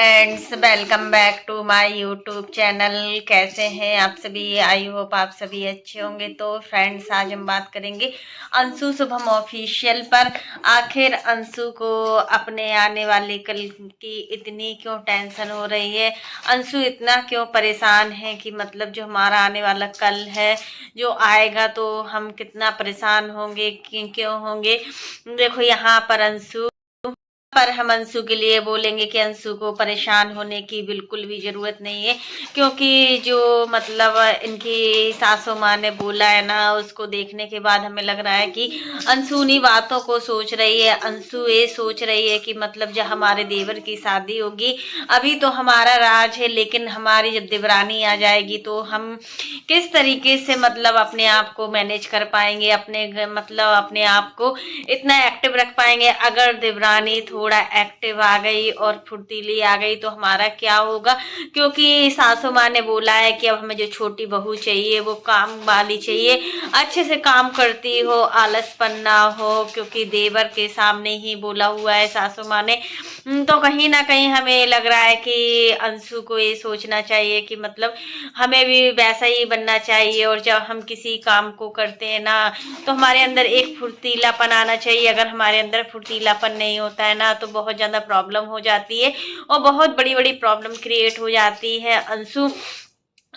Friends, welcome back to my YouTube channel. कैसे हैं आप सभी? आई होप आप सभी अच्छे होंगे। तो फ्रेंड्स, आज हम बात करेंगे अंशु शुभम ऑफिशियल पर। आखिर अंशु को अपने आने वाले कल की इतनी क्यों टेंशन हो रही है? अंशु इतना क्यों परेशान है कि मतलब जो हमारा आने वाला कल है, जो आएगा, तो हम कितना परेशान होंगे, क्यों होंगे। देखो, यहाँ पर हम अंशु के लिए बोलेंगे कि अंशु को परेशान होने की बिल्कुल भी ज़रूरत नहीं है, क्योंकि जो मतलब इनकी सासू माँ ने बोला है ना, उसको देखने के बाद हमें लग रहा है कि अंशु उन्हीं बातों को सोच रही है। अंशु ये सोच रही है कि मतलब जब हमारे देवर की शादी होगी, अभी तो हमारा राज है, लेकिन हमारी जब देवरानी आ जाएगी तो हम किस तरीके से मतलब अपने आप को मैनेज कर पाएंगे, मतलब अपने आप को इतना एक्टिव रख पाएंगे। अगर देवरानी थोड़ा एक्टिव आ गई और फुर्तीली आ गई तो हमारा क्या होगा? क्योंकि सासू माँ ने बोला है कि अब हमें जो छोटी बहू चाहिए वो काम वाली चाहिए, अच्छे से काम करती हो, आलसपन ना हो, क्योंकि देवर के सामने ही बोला हुआ है सासू माँ ने। तो कहीं ना कहीं हमें लग रहा है कि अंशु को ये सोचना चाहिए कि मतलब हमें भी वैसा ही बनना चाहिए, और जब हम किसी काम को करते हैं ना, तो हमारे अंदर एक फुर्तीलापन आना चाहिए। अगर हमारे अंदर फुर्तीलापन नहीं होता है ना, तो बहुत ज़्यादा प्रॉब्लम हो जाती है और बहुत बड़ी बड़ी प्रॉब्लम क्रिएट हो जाती है। अंशु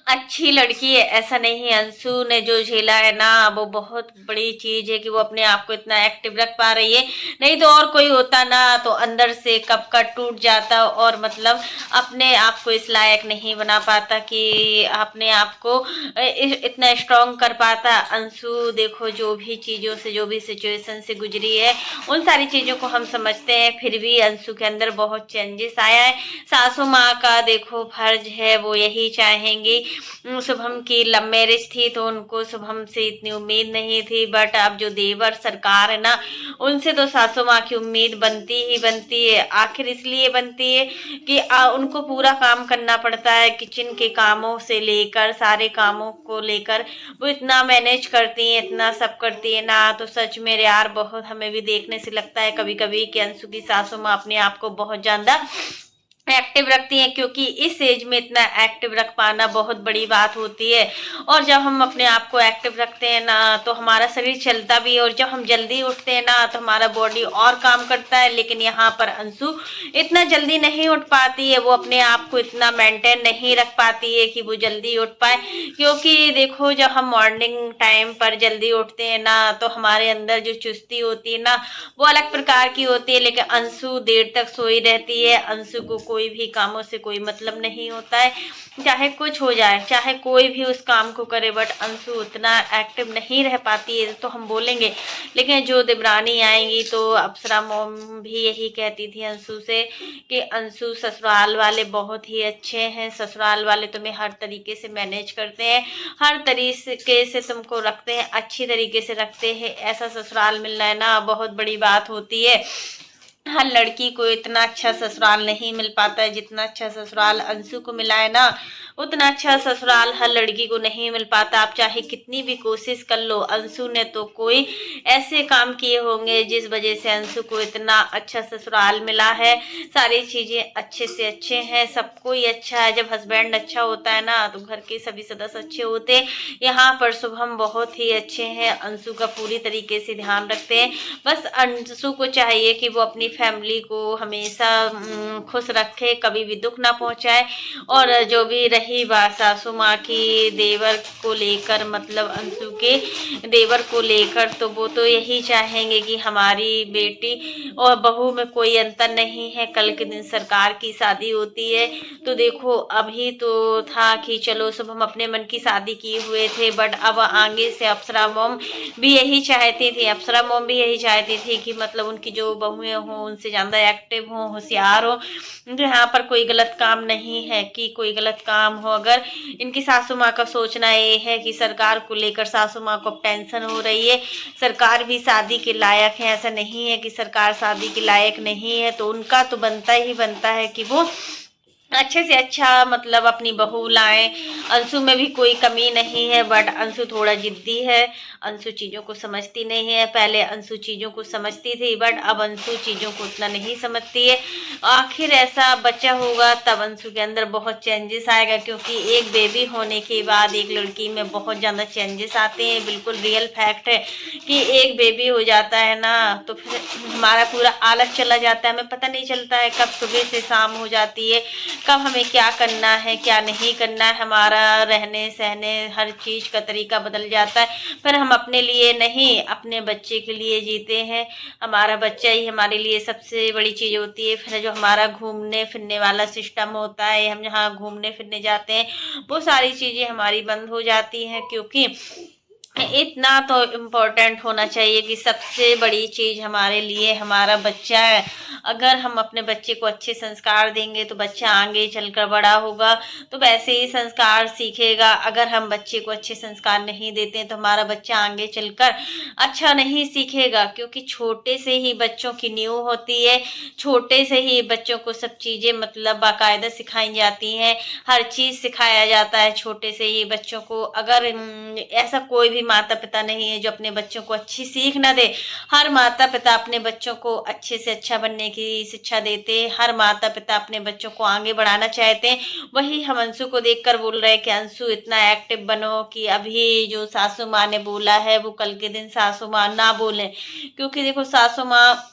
अच्छी लड़की है, ऐसा नहीं है। अंशु ने जो झेला है ना, वो बहुत बड़ी चीज है कि वो अपने आप को इतना एक्टिव रख पा रही है। नहीं तो और कोई होता ना, तो अंदर से कब का टूट जाता और मतलब अपने आप को इस लायक नहीं बना पाता कि अपने आप को इतना स्ट्रांग कर पाता। अंशु देखो, जो भी चीजों से, जो भी सिचुएशन से गुजरी है, उन सारी चीजों को हम समझते हैं, फिर भी अंशु के अंदर बहुत चेंजेस आया है। सासू माँ का देखो फर्ज है, वो यही चाहेंगी। शुभम की लव मैरिज थी तो उनको शुभम से इतनी उम्मीद नहीं थी, बट अब जो देवर सरकार है ना, उनसे तो सासू माँ की उम्मीद बनती ही बनती है। आखिर इसलिए बनती है कि उनको पूरा काम करना पड़ता है, किचन के कामों से लेकर सारे कामों को लेकर वो इतना मैनेज करती हैं, इतना सब करती है ना। तो सच में यार, बहुत हमें भी देखने से लगता है कभी कभी कि अंशु की सासू माँ अपने आप को बहुत ज्यादा एक्टिव रखती हैं, क्योंकि इस एज में इतना एक्टिव रख पाना बहुत बड़ी बात होती है। और जब हम अपने आप को एक्टिव रखते हैं ना, तो हमारा शरीर चलता भी है, और जब हम जल्दी उठते हैं ना, तो हमारा बॉडी और काम करता है। लेकिन यहाँ पर अंशु इतना जल्दी नहीं उठ पाती है, वो अपने आप को इतना मेंटेन नहीं रख पाती है कि वो जल्दी उठ पाए। क्योंकि देखो, जब हम मॉर्निंग टाइम पर जल्दी उठते हैं ना, तो हमारे अंदर जो चुस्ती होती है ना, वो अलग प्रकार की होती है। लेकिन अंशु देर तक सोई रहती है। अंशु को कोई भी कामों से कोई मतलब नहीं होता है, चाहे कुछ हो जाए, चाहे कोई भी उस काम को करे, बट अंशु उतना एक्टिव नहीं रह पाती है, तो हम बोलेंगे। लेकिन जो देवरानी आएंगी, तो अप्सरा मोम भी यही कहती थी अंशु से कि अंशु, ससुराल वाले बहुत ही अच्छे हैं, ससुराल वाले तुम्हें हर तरीके से मैनेज करते हैं, हर तरीके से तुमको रखते हैं, अच्छी तरीके से रखते हैं। ऐसा ससुराल मिलना है ना, बहुत बड़ी बात होती है। हर लड़की को इतना अच्छा ससुराल नहीं मिल पाता है, जितना अच्छा ससुराल अंशु को मिला है ना, उतना अच्छा ससुराल हर लड़की को नहीं मिल पाता। आप चाहे कितनी भी कोशिश कर लो, अंशु ने तो कोई ऐसे काम किए होंगे जिस वजह से अंशु को इतना अच्छा ससुराल मिला है। सारी चीजें अच्छे से अच्छे हैं, सब कोई अच्छा है। जब हस्बैंड अच्छा होता है ना, तो घर के सभी सदस्य अच्छे होते हैं। यहाँ पर शुभम बहुत ही अच्छे हैं, अंशु का पूरी तरीके से ध्यान रखते हैं। बस अंशु को चाहिए कि वो अपनी फैमिली को हमेशा खुश रखे, कभी भी दुख ना पहुंचाए। और जो भी रही बात सासू माँ की देवर को लेकर, मतलब अंशु के देवर को लेकर, तो वो तो यही चाहेंगे कि हमारी बेटी और बहू में कोई अंतर नहीं है। कल के दिन सरकार की शादी होती है, तो देखो, अभी तो था कि चलो सब हम अपने मन की शादी किए हुए थे, बट अब आगे से अप्सरा मोम भी यही चाहती थी, अप्सरा मोम भी यही चाहती थी कि मतलब उनकी जो बहुएं हों, उनसे ज़्यादा एक्टिव हों, होशियार हो। तो यहाँ पर कोई गलत काम नहीं है कि कोई गलत काम हो। अगर इनकी सासू माँ का सोचना ये है कि सरकार को लेकर सासू माँ को टेंशन हो रही है, सरकार भी शादी के लायक है, ऐसा नहीं है कि सरकार शादी के लायक नहीं है, तो उनका तो बनता ही बनता है कि वो अच्छे से अच्छा मतलब अपनी बहू लाएं। अंशु में भी कोई कमी नहीं है, बट अंशु थोड़ा जिद्दी है। अंशु चीज़ों को समझती नहीं है। पहले अंशु चीज़ों को समझती थी, बट अब अंशु चीज़ों को उतना नहीं समझती है। आखिर ऐसा बच्चा होगा तब अंशु के अंदर बहुत चेंजेस आएगा, क्योंकि एक बेबी होने के बाद एक लड़की में बहुत ज़्यादा चेंजेस आते हैं। बिल्कुल रियल फैक्ट है कि एक बेबी हो जाता है ना तो फिर हमारा पूरा आलस चला जाता है। हमें पता नहीं चलता है कब सुबह से शाम हो जाती है, कब हमें क्या करना है क्या नहीं करना है। हमारा रहने सहने हर चीज़ का तरीका बदल जाता है। फिर हम अपने लिए नहीं, अपने बच्चे के लिए जीते हैं। हमारा बच्चा ही हमारे लिए सबसे बड़ी चीज़ होती है। फिर जो हमारा घूमने फिरने वाला सिस्टम होता है, हम जहाँ घूमने फिरने जाते हैं वो सारी चीज़ें हमारी बंद हो जाती हैं, क्योंकि इतना तो इम्पोर्टेंट होना चाहिए कि सबसे बड़ी चीज़ हमारे लिए हमारा बच्चा है। अगर हम अपने बच्चे को अच्छे संस्कार देंगे तो बच्चा आगे चलकर बड़ा होगा तो वैसे ही संस्कार सीखेगा। अगर हम बच्चे को अच्छे संस्कार नहीं देते हैं तो हमारा बच्चा आगे चलकर अच्छा नहीं सीखेगा, क्योंकि छोटे से ही बच्चों की नींव होती है। छोटे से ही बच्चों को सब चीज़ें मतलब बाकायदा सिखाई जाती हैं। हर चीज़ सिखाया जाता है छोटे से ही बच्चों को। अगर ऐसा कोई भी माता पिता नहीं है जो अपने बच्चों को अच्छी सीख ना दे। हर माता पिता अपने बच्चों को अच्छे से अच्छा बनने की शिक्षा देते हैं। हर माता पिता अपने बच्चों को आगे बढ़ाना चाहते हैं। वही हम अंशु को देखकर बोल रहे हैं कि अंशु इतना एक्टिव बनो कि अभी जो सासू माँ ने बोला है वो कल के दिन सासू माँ ना बोले। क्योंकि देखो सासू माँ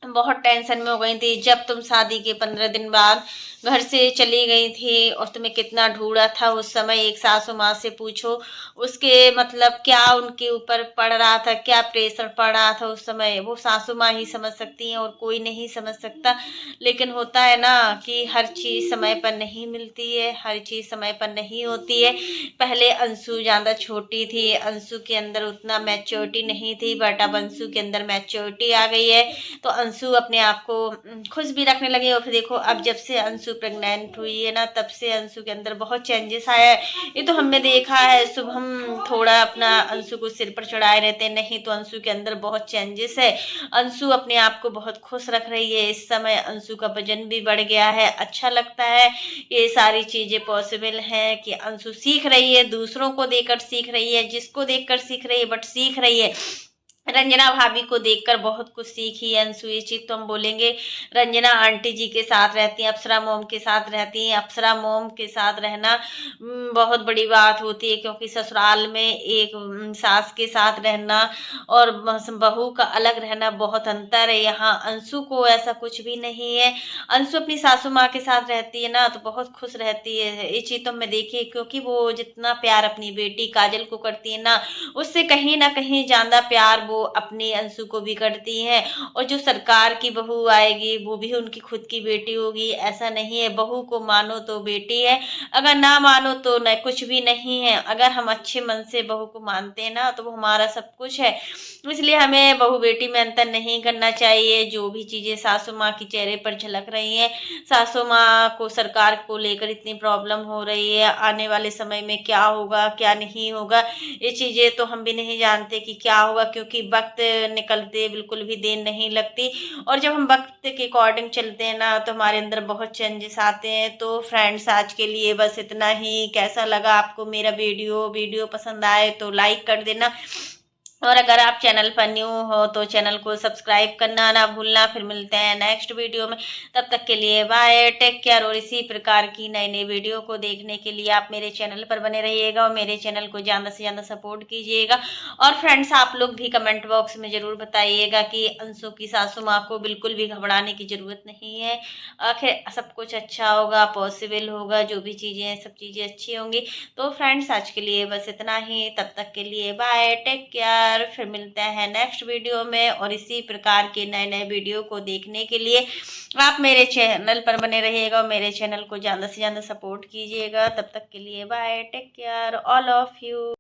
बहुत टेंशन में हो गई थी जब तुम शादी के 15 दिन बाद घर से चली गई थी, और तुम्हें कितना ढूंढा था उस समय। एक सासू माँ से पूछो उसके मतलब क्या उनके ऊपर पड़ रहा था, क्या प्रेशर पड़ रहा था उस समय। वो सासू माँ ही समझ सकती हैं और कोई नहीं समझ सकता। लेकिन होता है ना कि हर चीज़ समय पर नहीं मिलती है, हर चीज़ समय पर नहीं होती है। पहले अंशु ज़्यादा छोटी थी, अंशु के अंदर उतना मैच्योरिटी नहीं थी, बट अब अंशु के अंदर मैच्योरिटी आ गई है। तो अंशु अपने आप को खुश भी रखने लगी। और फिर देखो अब जब से अंशु प्रेग्नेंट हुई है ना तब से अंशु के अंदर बहुत चेंजेस आया है। ये तो हमने देखा है। शुभम थोड़ा अपना अंशु को सिर पर चढ़ाए रहते, नहीं तो अंशु के अंदर बहुत चेंजेस है। अंशु अपने आप को बहुत खुश रख रही है इस समय। अंशु का वजन भी बढ़ गया है, अच्छा लगता है। ये सारी चीजें पॉसिबल हैं कि अंशु सीख रही है, दूसरों को देखकर सीख रही है, जिसको देखकर सीख रही है बट सीख रही है। रंजना भाभी को देखकर बहुत कुछ सीखी है अंशु, ये चीज तो हम बोलेंगे। रंजना आंटी जी के साथ रहती हैं, अप्सरा मोम के साथ रहती हैं। अप्सरा मोम के साथ रहना बहुत बड़ी बात होती है, क्योंकि ससुराल में एक सास के साथ रहना और बहू का अलग रहना बहुत अंतर है। यहाँ अंशु को ऐसा कुछ भी नहीं है। अंशु अपनी सासू माँ के साथ रहती है ना तो बहुत खुश रहती है। ये चीज तो मैं देखी, क्योंकि वो जितना प्यार अपनी बेटी काजल को करती है ना उससे कहीं ना कहीं ज्यादा प्यार वो अपनी अंशु को भी करती हैं। और जो सरकार की बहू आएगी वो भी उनकी खुद की बेटी होगी, ऐसा नहीं है। बहू को मानो तो बेटी है, अगर ना मानो तो न कुछ भी नहीं है। अगर हम अच्छे मन से बहू को मानते हैं ना तो वो हमारा सब कुछ है। इसलिए हमें बहू बेटी में अंतर नहीं करना चाहिए। जो भी चीजें सासू माँ की चेहरे पर झलक रही हैं, सासू माँ को सरकार को लेकर इतनी प्रॉब्लम हो रही है, आने वाले समय में क्या होगा क्या नहीं होगा ये चीजें तो हम भी नहीं जानते कि क्या होगा, क्योंकि वक्त निकलते बिल्कुल भी देर नहीं लगती। और जब हम वक्त के अकॉर्डिंग चलते हैं ना तो हमारे अंदर बहुत चेंजेस आते हैं। तो फ्रेंड्स आज के लिए बस इतना ही। कैसा लगा आपको मेरा वीडियो पसंद आए तो लाइक कर देना, और अगर आप चैनल पर न्यू हो तो चैनल को सब्सक्राइब करना ना भूलना। फिर मिलते हैं नेक्स्ट वीडियो में, तब तक के लिए बाय, टेक केयर। और इसी प्रकार की नई नई वीडियो को देखने के लिए आप मेरे चैनल पर बने रहिएगा और मेरे चैनल को ज़्यादा से ज़्यादा सपोर्ट कीजिएगा। और फ्रेंड्स आप लोग भी कमेंट बॉक्स में ज़रूर बताइएगा कि अंशु की सासू माँ को बिल्कुल भी घबराने की ज़रूरत नहीं है। आखिर सब कुछ अच्छा होगा, पॉसिबल होगा, जो भी चीज़ें हैं सब चीज़ें अच्छी होंगी। तो फ्रेंड्स आज के लिए बस इतना ही, तब तक के लिए बाय, टेक केयर। फिर मिलते हैं नेक्स्ट वीडियो में। और इसी प्रकार के नए नए वीडियो को देखने के लिए आप मेरे चैनल पर बने रहिएगा और मेरे चैनल को ज़्यादा से ज़्यादा सपोर्ट कीजिएगा। तब तक के लिए bye, take care all of you.